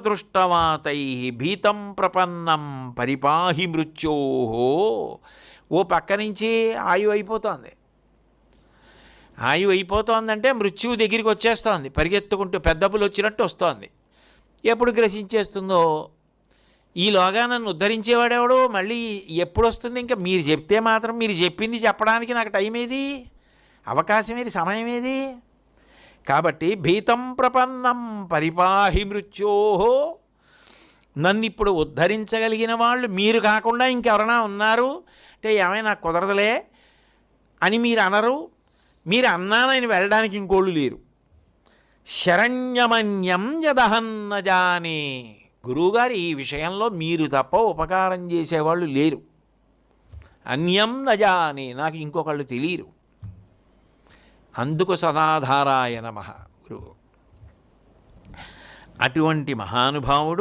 దృష్టవాతై భీతం ప్రపన్నం పరిపాహి మృత్యోహో. ఓ పక్క నుంచి ఆయువు అయిపోతోంది. ఆయువు అయిపోతోందంటే మృత్యువు దగ్గరికి వచ్చేస్తోంది, పరిగెత్తుకుంటూ పెద్దపులు వచ్చినట్టు వస్తోంది. ఎప్పుడు గ్రసించేస్తుందో. ఈలోగా నన్ను ఉద్ధరించేవాడెవడో మళ్ళీ ఎప్పుడు వస్తుంది? ఇంకా మీరు చెప్తే మాత్రం, మీరు చెప్పింది చెప్పడానికి నాకు టైం ఏది, అవకాశం ఏది, సమయం ఏది? కాబట్టి భీతం ప్రపన్నం పరిపాహి మృత్యోహో. నన్ను ఇప్పుడు ఉద్ధరించగలిగిన వాళ్ళు మీరు కాకుండా ఇంకెవరైనా ఉన్నారు అంటే ఏమైనా కుదరదులే అని మీరు అనరు. మీరు అన్నానని వెళ్ళడానికి ఇంకోళ్ళు లేరు. శరణ్యమన్యం యదహన్న జానే. గురువుగారు ఈ విషయంలో మీరు తప్ప ఉపకారం చేసేవాళ్ళు లేరు. అన్యం నజానే, నాకు ఇంకొకళ్ళు తెలియరు. అందుకు సదాధారాయ నమః గురువు. అటువంటి మహానుభావుడు